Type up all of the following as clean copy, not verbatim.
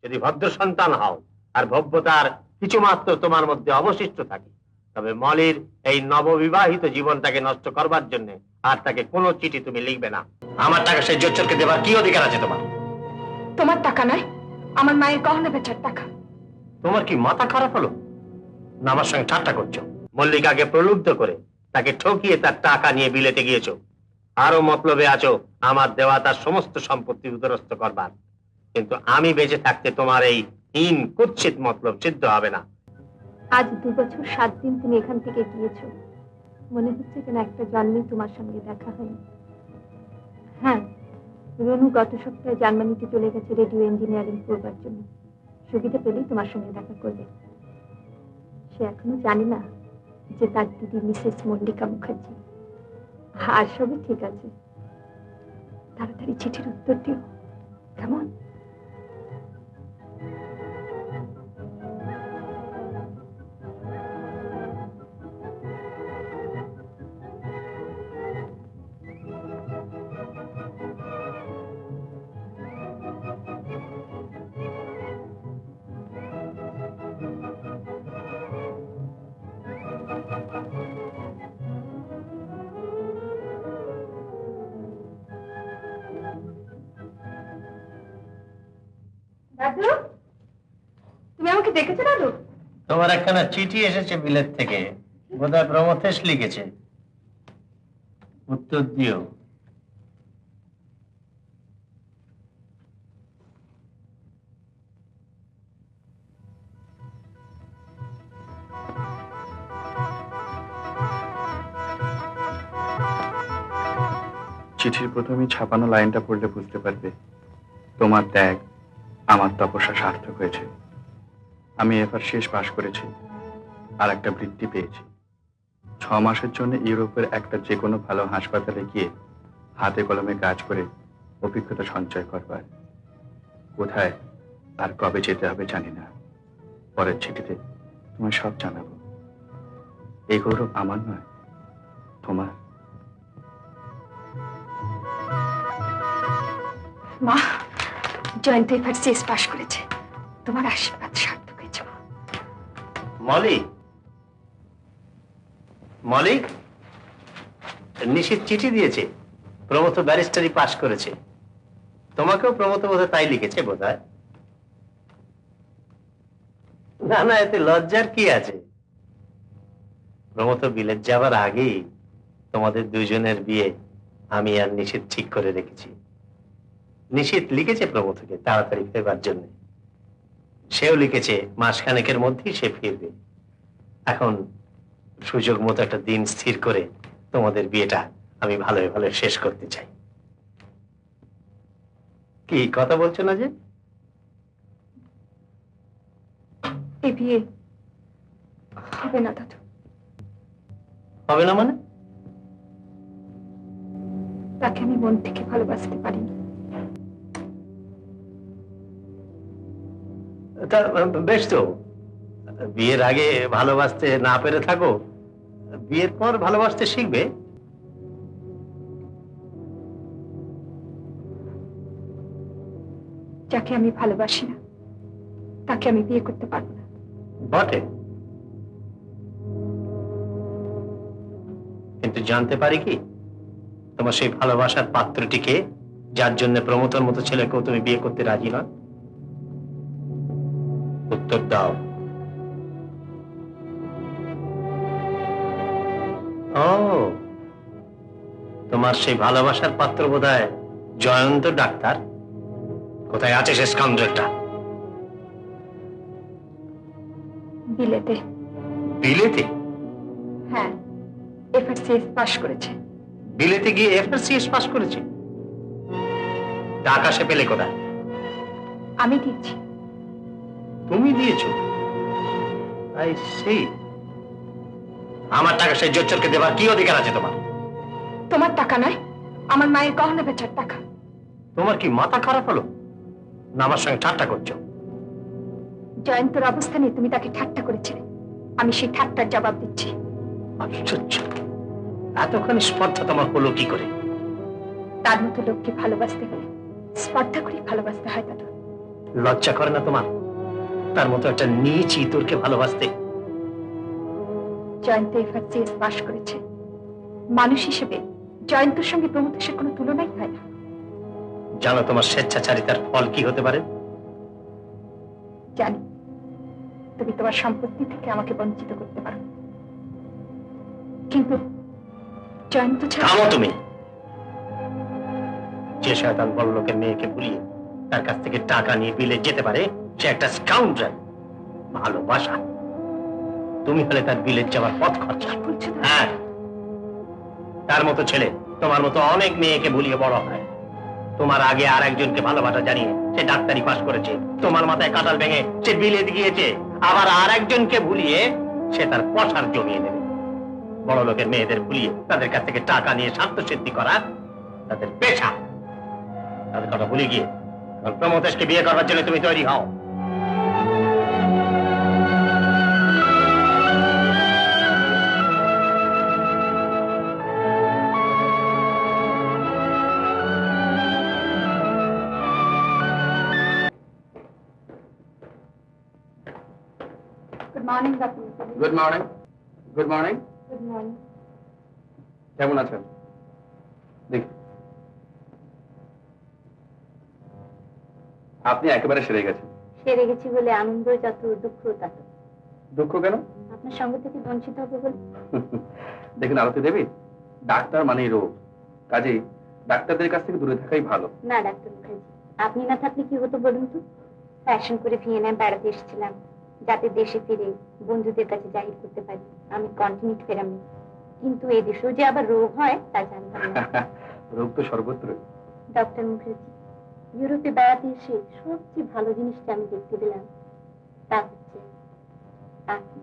যদি ভদ্র সন্তান হও আর ভব্যতার কিছু মাত্র তোমার মধ্যে অবশিষ্ট থাকে, তবে মলির এই নববিবাহিত জীবনটাকে নষ্ট করবার জন্য আর তাকে কোনো চিঠি তুমি লিখবে না। আমার টাকা সেই জোচ্চরকে দেবার কি অধিকার আছে তোমার? তোমার টাকা নয়, আমার মায়ের গহনা বেচার টাকা। তোমার কি মাথা খারাপ হলো না আমার সঙ্গে ঠাট্টা করছো? মল্লিকাকে প্রলুব্ধ করে তাকে ঠকিয়ে তার টাকা নিয়ে বিলেতে গিয়েছো, আরো মতলবে আছো আমার দেওয়া তার সমস্ত সম্পত্তি উদ্ধারস্থ করবার। কিন্তু আমি বেঁচে থাকতে তোমার এই হীন কুৎসিত মতলব সিদ্ধ হবে না। আজ 2 বছর 7 দিন তুমি এখান থেকে গিয়েছো, মনে হচ্ছে যেন একটা জন্মে তোমার সঙ্গে দেখা হয়নি। হ্যাঁ, রনু গত সপ্তাহে জার্মানিতে চলে গেছে রেডিও ইঞ্জিনিয়ারিং করবার জন্য। সুবিধা পেলেই তোমার সঙ্গে দেখা করবে। সে এখনো জানে না যে তার দিদি মিসেস মল্লিকা মুখার্জি। আর সবই ঠিক আছে। তাড়াতাড়ি চিঠির উত্তর দিও, কেমন? দাদু, তুমি আমাকে দেখেছো দাদু? তোমার একখানা চিঠি এসেছে বিলেত থেকে, বোধহয় প্রমথেশ লিখেছে, উত্তর দিও। চিঠির প্রথমে ছাপানো লাইনটা পড়লে বুঝতে পারবে তোমার ত্যাগ আমার তপস্যা সার্থক হয়েছে। আমি এবার শেষ পাশ করেছি, আর একটা বৃত্তি পেয়েছি। 6 মাসের জন্য ইউরোপের একটা যে কোনো ভালো হাসপাতালে গিয়ে হাতে কলমে কাজ করে অভিজ্ঞতা সঞ্চয় করবার। কোথায় আর কবে যেতে হবে জানি না, পরের চিঠিতে তোমায় সব জানাবো। এই গৌরব আমার নয়, তোমার। মা, জয়ন্ত এবার শেষ পাশ করেছে। তোমার আশীর্বাদ সার্থক হয়েছে। মলি, মলি, নিশিত চিঠি দিয়েছে, প্রমথ ব্যারিস্টারি পাশ করেছে। তোমাকেও প্রমথ বোধহয় তাই লিখেছে বোধহয়। না না, এতে লজ্জার কি আছে? প্রমথ বিলেত যাবার আগেই তোমাদের দুজনের বিয়ে আমি আর নিশিত ঠিক করে রেখেছি। নিশিত লিখেছে প্রমথকে তাড়াতাড়ি ফেরবার জন্য, সেও লিখেছে মাসখানেকের মধ্যেই সে ফিরবে। এখন সুযোগ মতো একটা দিন স্থির করে তোমাদের বিয়েটা আমি ভালোই ভালো শেষ করতে চাই। কি কথা বলছো না যে? এই বিয়ে হবে না দাদু। হবে না মানে? তাকে আমি মন থেকে ভালোবাসতে পারিনি। তা বেশ তো, বিয়ের আগে ভালোবাসতে না পেরে থাকো, বিয়ের পর ভালোবাসতে শিখবে। যাকে আমি ভালোবাসি না তাকে আমি বিয়ে করতে পারবো না। বটে, কিন্তু জানতে পারি কি তোমার সেই ভালোবাসার পাত্রটিকে, যার জন্য প্রমথর মতো ছেলেকেও তুমি বিয়ে করতে রাজি নয়? উত্তর দাও। ও, তোমার সেই ভালোবাসার পাত্র বোধহয় জয়ন্ত ডাক্তার। কোথায় আছে সে স্কাউন্ডারটা? বিলেতে। বিলেতে? হ্যাঁ, এফআরসিএস পাশ করেছে। বিলেতে গিয়ে এফআরসিএস পাশ করেছে? টাকা সে পেলে কোথায়? আমি দিচ্ছি। তুমি দিয়েছো? I see. আমার টাকা সেই জোচ্চরকে দেবার কি অধিকার আছে তোমার? তোমার টাকা নয়, আমার মায়ের গহনা বেচার টাকা। তোমার কি মাথা খারাপ হলো না আমার সঙ্গে ঠাট্টা করছো? জয়ন্তর অবস্থানে তুমি তাকে ঠাট্টা করেছিলে, আমি সেই ঠাট্টার জবাব দিচ্ছি। আশ্চর্য, এতখানি স্পর্ধা তোমার হলো কি করে? তার মতো লোককে ভালোবাসতে হলে স্পর্ধা করে ভালোবাসতে হয় দাদু। লজ্জা করে না তোমার তার মতো একটা নীচ ইতরকে ভালোবাসতে? জয়ন্ত এফআর সিএস পাশ করেছে, মানুষ হিসেবে জয়ন্তর সঙ্গে প্রমথেশের কোনো তুলনাই হয় না। জানো তোমার স্বেচ্ছাচারিতার ফল কি হতে পারে? জানি, তুমি তোমার সম্পত্তি থেকে আমাকে বঞ্চিত করতে পারো, কিন্তু জয়ন্ত ছাড়া। থামো তুমি। যে শয়তান বড় লোকের মেয়েকে ভুলিয়ে তার কাছ থেকে টাকা নিয়ে বিলে যেতে পারে সে একটা স্কাউন্ডার। ভালোবাসা? তুমি হলে তার বিলেত যাওয়ার পথ খরচা। হ্যাঁ, তার মতো ছেলে তোমার মতো অনেক মেয়েকে ভুলিয়ে বড় হয়। তোমার আগে আর একজনকে ভালোবাসা জানিয়ে সে ডাক্তারি পাশ করেছে, তোমার মাথায় কাঁঠাল ভেঙে সে বিলেত গিয়েছে, আবার আর একজনকে ভুলিয়ে সে তার পশার জমিয়ে দেবে। বড় লোকের মেয়েদের ভুলিয়ে তাদের কাছ থেকে টাকা নিয়ে স্বার্থ সিদ্ধি করা তাদের পেশা। তাদের কথা ভুলে গিয়ে প্রমথেশকে বিয়ে করার জন্য তুমি তৈরি হও। Good morning doctor. Good morning. Good morning. Good morning. কেমন আছেন? দেখি, আপনি একেবারে সেরে গেছেন। সেরে গেছি বলে আনন্দ যত, দুঃখ তত। দুঃখ কেন? আপনার সঙ্গ থেকে বঞ্চিত হবে বলে। দেখুন আরতি দেবী, ডাক্তার মানেই রোগ, কাজেই ডাক্তারদের কাছ থেকে দূরে থাকাই ভালো। না ডাক্তার মুখার্জি, আপনি না থাকলে কি হতো বলুন তো? ফ্যাশন করে ভিয়েনায় বেড়াতে এসেছিলাম, যাতে দেশে ফিরে বন্ধুদের কাছে জাহির করতে পারি আমি কন্টিনিউট ফেরামি। কিন্তু এই দেশেও যে আবার রোগ হয় তা জানতাম না। রোগ তো সর্বত্রই। ডক্টর মুখার্জি, ইউরোপে বেড়াতে এসে সবচেয়ে ভালো জিনিসটা আমি দেখতে পেলাম, তা হচ্ছে আপনি।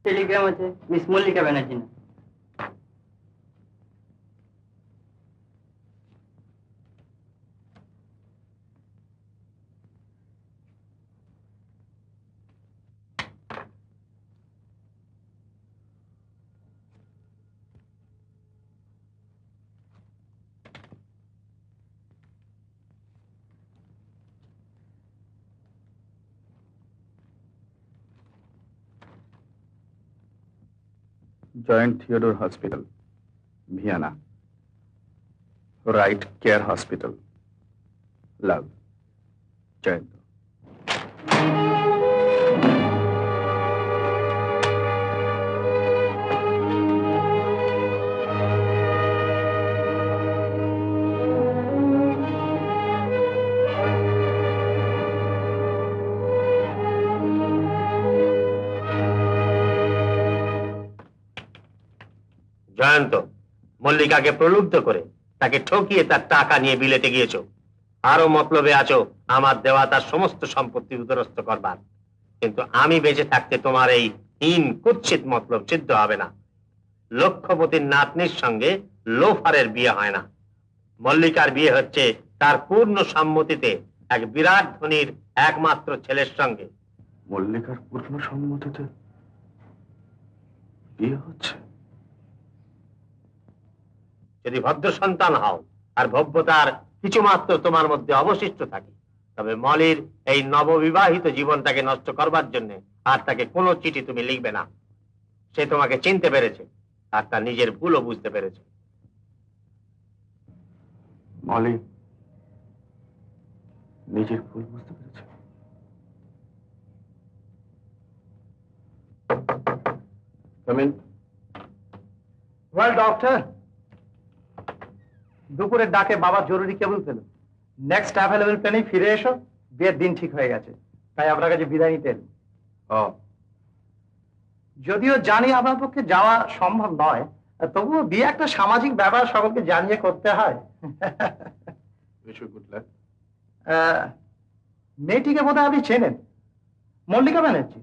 টেলিগ্রাম আছে, মিস মল্লিকা ব্যানার্জি না? জয়েন্ট Theodore hospital, Vienna. Right care hospital. Love, Jayanta. Jayanta, মল্লিকাকে প্রলুব্ধ করে তাকে ঠকিয়ে তার টাকা নিয়ে বিলেতে গিয়েছো। আরো মতলবে আছো আমার দেওয়া তার সমস্ত সম্পত্তি উদরস্থ করবার। কিন্তু আমি বেঁচে থাকতে তোমার এই হীন কুৎসিত মতলব সিদ্ধ হবে না। লক্ষপতির নাতনির সঙ্গে লোফারের বিয়ে হয় না। মল্লিকার বিয়ে হচ্ছে তার পূর্ণ সম্মতিতে এক বিরাট ধনীর একমাত্র ছেলের সঙ্গে। মল্লিকার পূর্ণ সম্মতিতে বিয়ে হচ্ছে? যদি ভদ্র সন্তান হও আর ভব্যতার কিছুমাত্র তোমার মধ্যে অবশিষ্ট থাকে, তবে মলির এই নববিবাহিত জীবনটাকে নষ্ট করবার জন্য আর তাকে কোনো চিঠি তুমি লিখবে না। সে তোমাকে চিনতে পেরেছে আর তার নিজের ভুলও বুঝতে পেরেছে। মলি নিজের ভুল বুঝতে পেরেছে? ওয়েল ডক্টর, দুপুরের ডাকে বাবা জরুরি কেবল পেল, নেক্সট অ্যাভেলেবল প্লেনেই ফিরে এসো, বিয়ের দিন ঠিক হয়ে গেছে, তাই আপনার কাছে বিদায় নিতে এলাম। যদিও জানি আপনার পক্ষে যাওয়া সম্ভব নয়, তবুও বিয়ে একটা সামাজিক ব্যাপার, সকলকে জানিয়ে করতে হয়। মেয়েটিকে বোধহয় আপনি চেনেন, মল্লিকা ব্যানার্জি,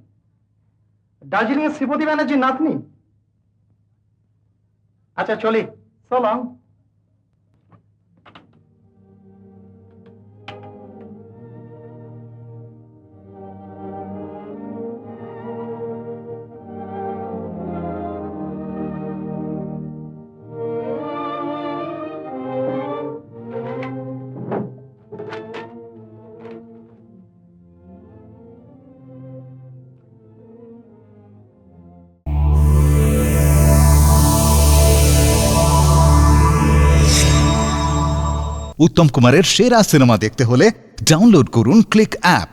দার্জিলিং এর শ্রীপতি ব্যানার্জির নাতনি। আচ্ছা চলি, সো লং। উত্তম কুমারের সেরা সিনেমা দেখতে হলে ডাউনলোড করুন ক্লিক অ্যাপ।